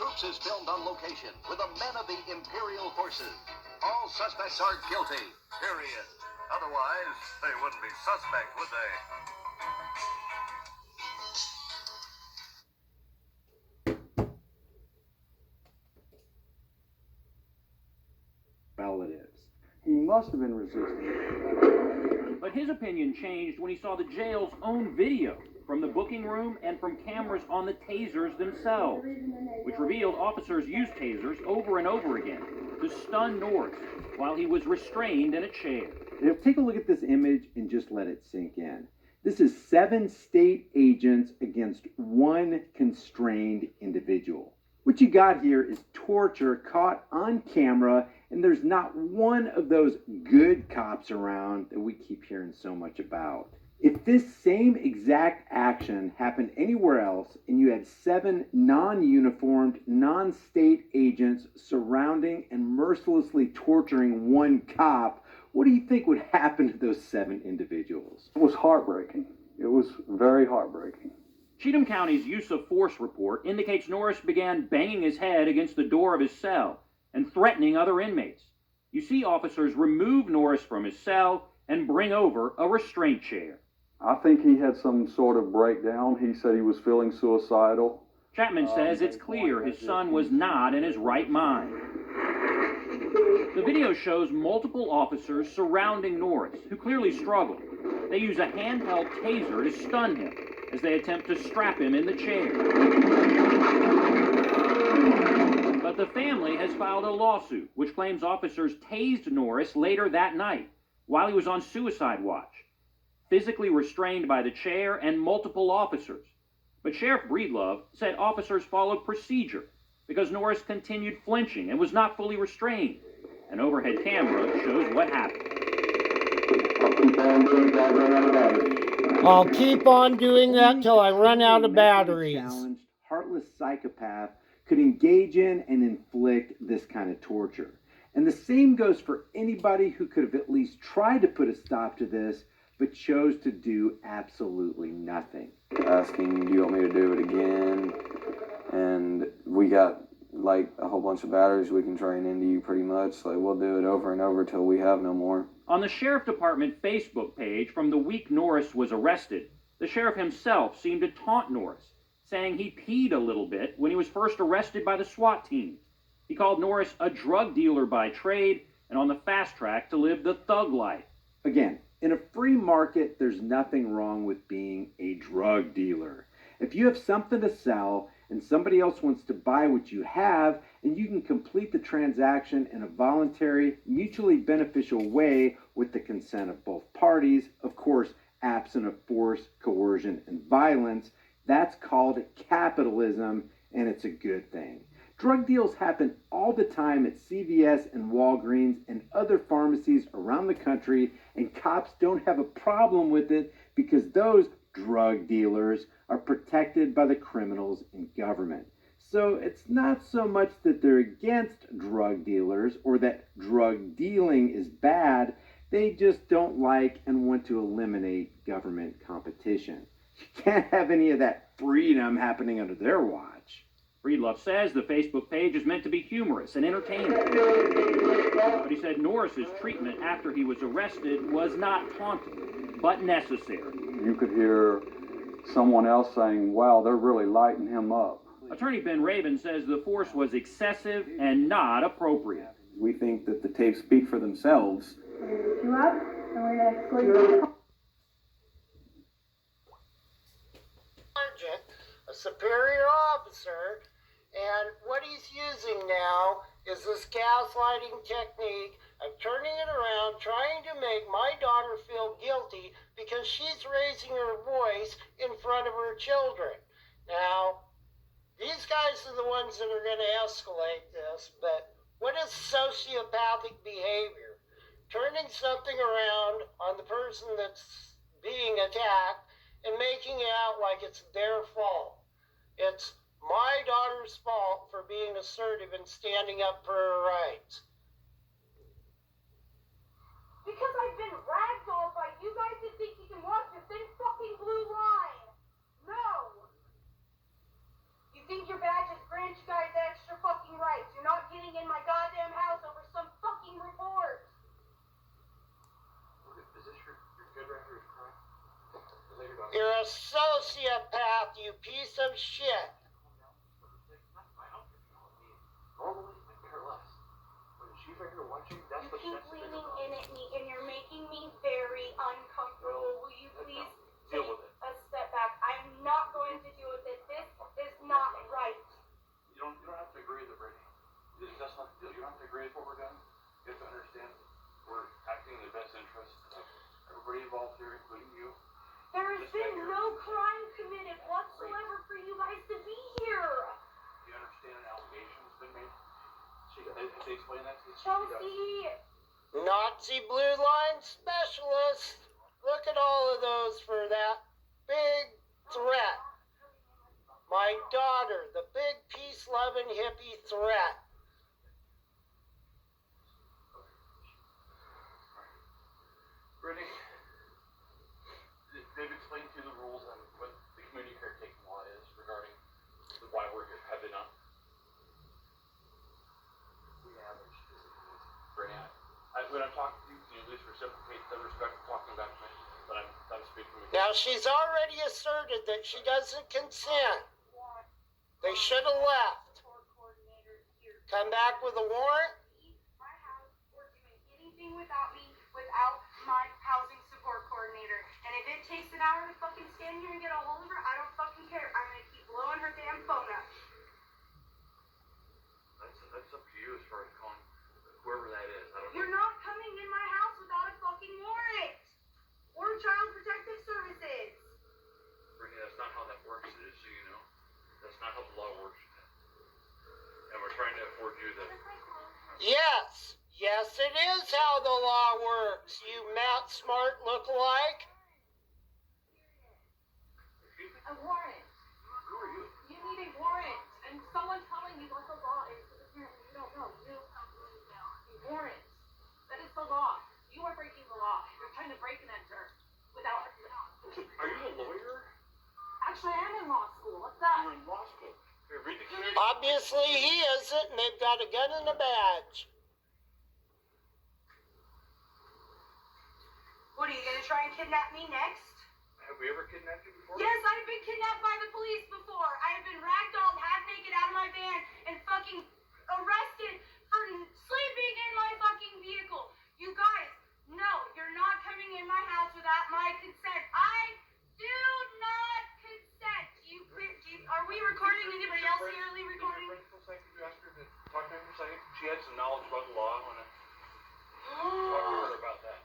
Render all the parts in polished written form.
Troops is filmed on location with the men of the Imperial Forces. All suspects are guilty, period. Otherwise, they wouldn't be suspects, would they? Relatives. He must have been resisting. But his opinion changed when he saw the jail's own video from the booking room and from cameras on the tasers themselves, which revealed officers used tasers over and over again to stun Norris while he was restrained in a chair. Now, take a look at this image and just let it sink in. This is 7 state agents against 1 constrained individual. What you got here is torture caught on camera, and there's not one of those good cops around that we keep hearing so much about. If this same exact action happened anywhere else and you had 7 non-uniformed, non-state agents surrounding and mercilessly torturing 1 cop, what do you think would happen to those 7 individuals? It was heartbreaking. It was very heartbreaking. Cheatham County's use of force report indicates Norris began banging his head against the door of his cell and threatening other inmates. You see officers remove Norris from his cell and bring over a restraint chair. I think he had some sort of breakdown. He said he was feeling suicidal. Chapman says it's clear his son was not in his right mind. The video shows multiple officers surrounding Norris, who clearly struggled. They use a handheld taser to stun him as they attempt to strap him in the chair. But the family has filed a lawsuit which claims officers tased Norris later that night while he was on suicide watch, physically restrained by the chair and multiple officers. But Sheriff Breedlove said officers followed procedure because Norris continued flinching and was not fully restrained. An overhead camera shows what happened. I'll keep on doing that till I run out of batteries. Challenged, heartless psychopath could engage in and inflict this kind of torture. And the same goes for anybody who could have at least tried to put a stop to this, but chose to do absolutely nothing. Asking, do you want me to do it again? And we got like a whole bunch of batteries we can train into you pretty much. Like we'll do it over and over till we have no more. On the Sheriff Department Facebook page from the week Norris was arrested, the sheriff himself seemed to taunt Norris, saying he peed a little bit when he was first arrested by the SWAT team. He called Norris a drug dealer by trade and on the fast track to live the thug life. Again, in a free market, there's nothing wrong with being a drug dealer. If you have something to sell and somebody else wants to buy what you have, and you can complete the transaction in a voluntary, mutually beneficial way with the consent of both parties, of course, absent of force, coercion, and violence, that's called capitalism, and it's a good thing. Drug deals happen all the time at CVS and Walgreens and other pharmacies around the country, and cops don't have a problem with it because those drug dealers are protected by the criminals in government. So it's not so much that they're against drug dealers or that drug dealing is bad, they just don't like and want to eliminate government competition. You can't have any of that freedom happening under their watch. Breedlove says the Facebook page is meant to be humorous and entertaining. But he said Norris's treatment after he was arrested was not taunting, but necessary. You could hear someone else saying, wow, they're really lighting him up. Attorney Ben Rabin says the force was excessive and not appropriate. We think that the tapes speak for themselves. You up, and we're going to exclude Sergeant, a superior officer, and what he's using now is this gaslighting technique of turning it around, trying to make my daughter feel guilty because she's raising her voice in front of her children. Now, these guys are the ones that are going to escalate this, but what is sociopathic behavior? turning something around on the person that's being attacked and making it out like it's their fault. It's my daughter's fault for being assertive and standing up for her rights. Because I've been ragdolled by you guys that think you can walk the thin fucking blue line. No. You think your badges grant you guys extra fucking rights. You're not getting in my goddamn house over some fucking report. Is this your good record of crime? You're a sociopath, you piece of shit. Normally, I care less. When she's right here watching, that's You what keep that's the leaning big in at me and you're making me very uncomfortable. Will you please Deal take with it. a step back? I'm not going to deal with it. This is not right. You don't have to agree with it, Brittany. That's not the deal. You don't have to agree with what we're doing. You have to understand we're acting in the best interest of everybody involved here, including you. There has been no crime committed whatsoever for you guys to be here. Do you understand an allegation's been made? Have they explained that to you? Chelsea. Nazi blue line specialist. Look at all of those for that big threat. My daughter, the big peace-loving hippie threat. Brittany, they've explained to you the rules and what the community caretaking law is regarding why we're here, have they not? We haven't. Brittany, when I'm talking to you, can you at least reciprocate the respect for talking back to me? But I'm speaking with you. Now, she's already asserted that she doesn't consent. They should have left. Come back with a warrant? My house or doing anything without me, without my housing support coordinator. And if it takes an hour to fucking stand here and get a hold of her, I don't fucking care. I'm gonna keep blowing her damn phone up. That's up to you as far as calling whoever that is. I don't know. You're not coming in my house without a fucking warrant. Or Child Protective Services. Brittany, that's not how that works, just so you know. That's not how the law works. And we're trying to afford you the... Yes. Yes, it is how the law works, you Matt Smart lookalike. A warrant. Who are you? You need a warrant. And someone telling you what the law is, because apparently you don't know. A warrant. That is the law. You are breaking the law. You're trying to break and enter without... Are you a lawyer? Actually, I am in law school. What's that? You're in law school. Here, read the community. Obviously he isn't, and they've got a gun and a badge. What, are you going to try and kidnap me next? Have we ever kidnapped you before? Yes, I've been kidnapped by the police before. I have been ragdolled half naked out of my van and fucking arrested for sleeping in my fucking vehicle. You guys, no, you're not coming in my house without my consent. I do not consent. Are we recording? Anybody else here recording? You asked her to talk to me for a second. She had some knowledge about the law. I want to talk to her about that.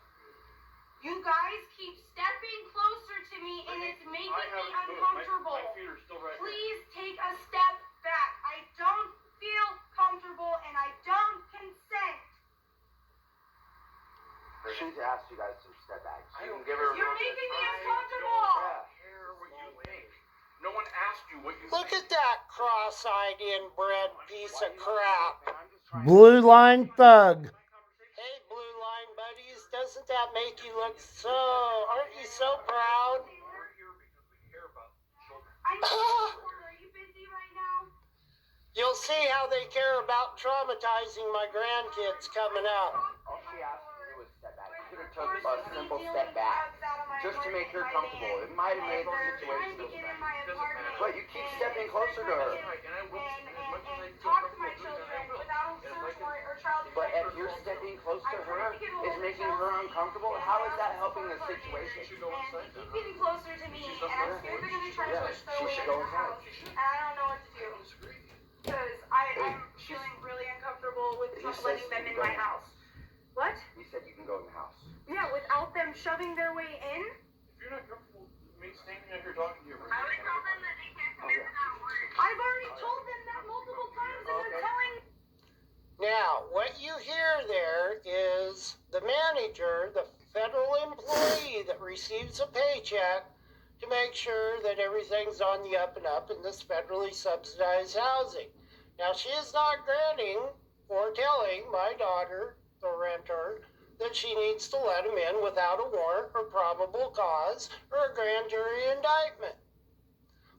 You guys keep stepping closer to me and it's making me uncomfortable. My feet are still right here. Please take a step back. I don't feel comfortable and I don't consent. She's asked you guys to step back. So you can give her a You're little bit making of me time. uncomfortable. I don't care what you think. No one asked you what you Look think. at that cross-eyed inbred piece of crap. Blue line thug. Hey, blue line buddies, doesn't that make you look so... Aren't you so proud? We're here because we care about children. I know. Are you busy right now? You'll see how they care about traumatizing my grandkids coming up. All she asked you to do was step back. You could have took a simple step back. Just to make her comfortable. It might have made the situation a little better. But you keep stepping closer to her. And talk to my children without a search warrant or child But protective if you're services. stepping close to her, it's making her uncomfortable. How is that helping the situation? And you keep getting closer to me, and I'm scared they're going to try to push their way she should into go the house. inside. And I don't know what to do. Because I'm feeling really uncomfortable with letting them in my house. What? You said you can go in the house. Yeah, without them shoving their way in? If you're not comfortable with me standing out here talking to you, I would tell them that they can't come in without warrant. I've already told them that multiple times, and they're telling... Now, what you hear there is the man manager, the federal employee that receives a paycheck, to make sure that everything's on the up and up in this federally subsidized housing. Now, she is not granting or telling my daughter, the renter, that she needs to let him in without a warrant or probable cause or a grand jury indictment.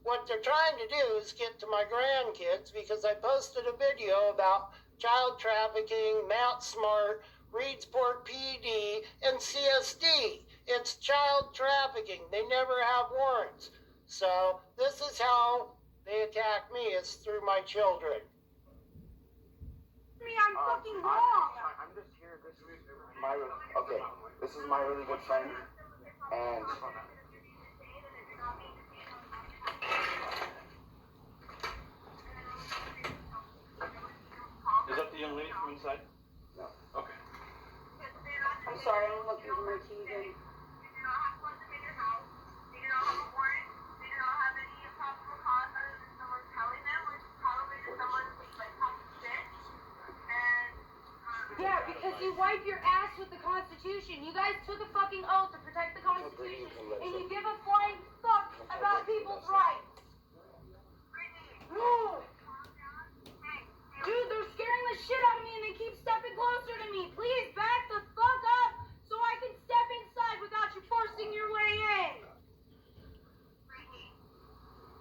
What they're trying to do is get to my grandkids, because I posted a video about child trafficking, Mount Smart, Reedsport PD, and CSD. It's child trafficking. They never have warrants. So this is how they attack me, is through my children. I'm fucking wrong. I'm just here. This is my really good friend, and is that the young lady from inside? No. Okay. I'm sorry, I'm looking for my TV. Yeah, because you wipe your ass with the Constitution. You guys took a fucking oath to protect the Constitution, and you give a flying fuck about people's rights. No. Dude, they're scaring the shit out of me, and they keep stepping closer to me. Please back the fuck up so I can step inside without you forcing your way in.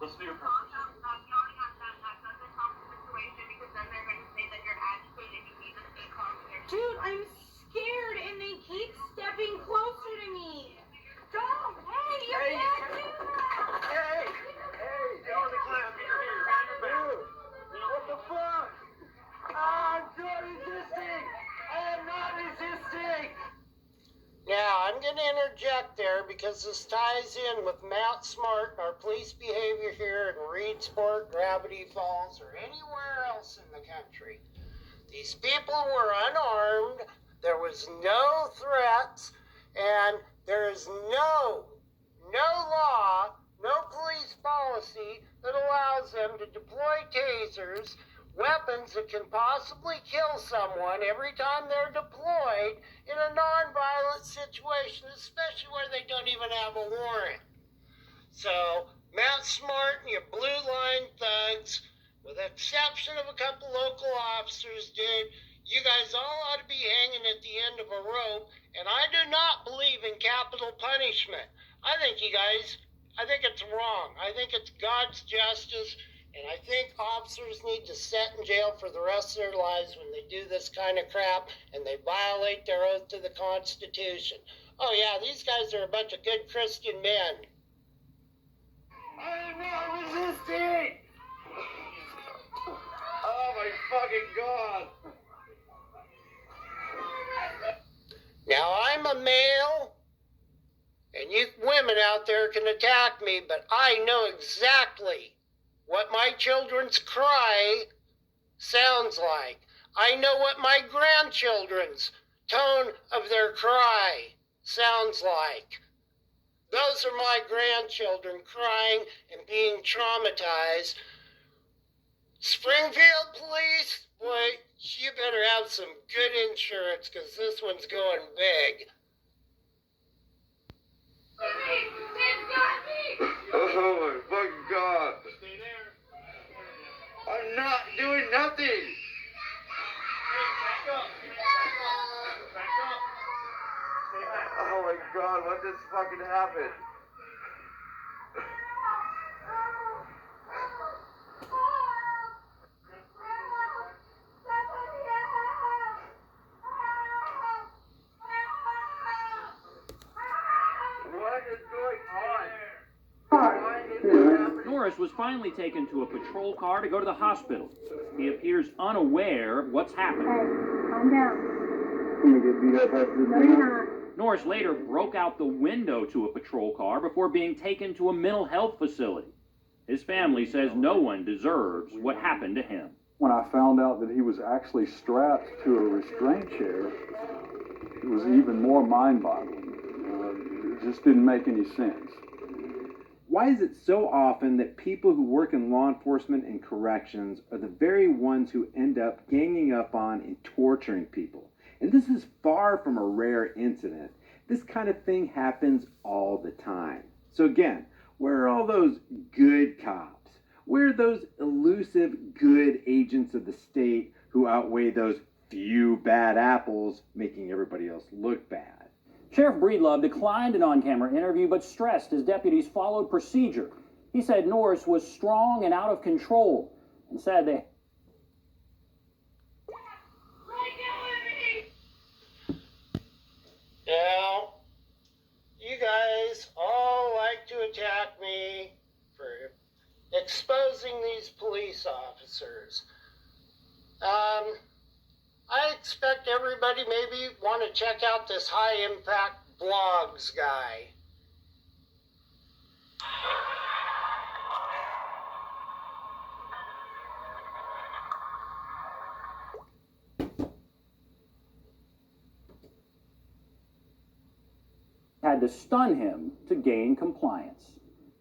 Let's do your Dude, I'm scared, and they keep stepping closer to me. Don't, hey, you can't do that. hey, get on the clamp. What the fuck? I'm still resisting. I am not resisting. Now, I'm going to interject there because this ties in with Mount Smart and our police behavior here in Reedsport, Gravity Falls, or anywhere else in the country. These people were unarmed, there was no threats, and there is no law, no police policy that allows them to deploy tasers, weapons that can possibly kill someone every time they're deployed in a non-violent situation, especially where they don't even have a warrant. So, Mount Smart and your blue line thugs, with the exception of a couple local officers, dude, you guys all ought to be hanging at the end of a rope, and I do not believe in capital punishment. I think it's wrong. I think it's God's justice, and I think officers need to sit in jail for the rest of their lives when they do this kind of crap, and they violate their oath to the Constitution. Oh yeah, these guys are a bunch of good Christian men. I am not resisting. Oh my fucking God. Now, I'm a male, and you women out there can attack me, but I know exactly what my children's cry sounds like. I know what my grandchildren's tone of their cry sounds like. Those are my grandchildren crying and being traumatized. Springfield Police, boy, you better have some good insurance, because this one's going big. Oh my fucking God. Stay there. I'm not doing nothing. Back up. Stay back. Oh my God, what just fucking happened? What is going on? Why is this happening? Norris was finally taken to a patrol car to go to the hospital. He appears unaware of what's happened. Calm down. No, you're not. Norris later broke out the window to a patrol car before being taken to a mental health facility. His family says no one deserves what happened to him. When I found out that he was actually strapped to a restraint chair, it was even more mind-boggling. It just didn't make any sense. Why is it so often that people who work in law enforcement and corrections are the very ones who end up ganging up on and torturing people? And this is far from a rare incident. This kind of thing happens all the time. So again, where are all those good cops? Where are those elusive good agents of the state who outweigh those few bad apples making everybody else look bad? Sheriff Breedlove declined an on-camera interview, but stressed his deputies followed procedure. He said Norris was strong and out of control, and said they... Now, you guys all like to attack me for exposing these police officers. I expect everybody maybe want to check out this high impact blogs guy. had to stun him to gain compliance.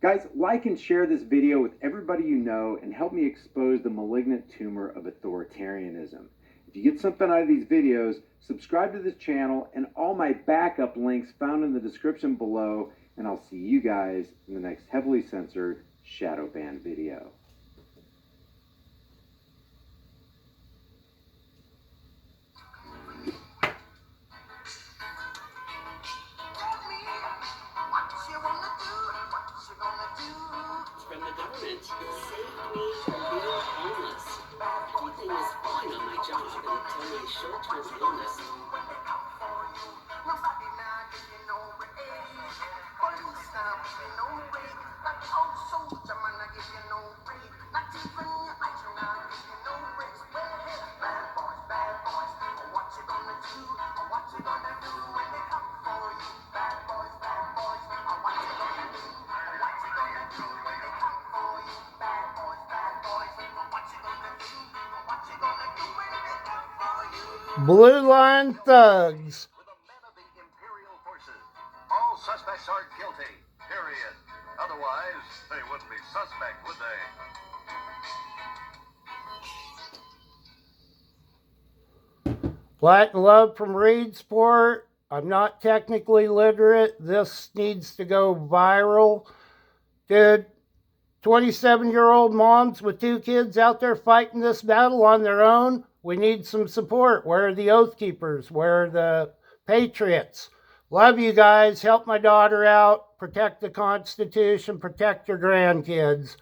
Guys, like and share this video with everybody you know and help me expose the malignant tumor of authoritarianism. If you get something out of these videos, subscribe to this channel and all my backup links found in the description below, and I'll see you guys in the next heavily censored shadow ban video. From the government saved me from being homeless. Everything was fine on my job until my short-term illness. Blue Line Thugs. With the men of the Imperial Forces. All suspects are guilty, period. Otherwise, they wouldn't be suspect, would they? Black and Love from Reedsport. I'm not technically literate. This needs to go viral. Dude, 27-year-old moms with 2 kids out there fighting this battle on their own. We need some support. Where are the Oath Keepers? Where are the patriots? Love you guys. Help my daughter out. Protect the Constitution. Protect your grandkids.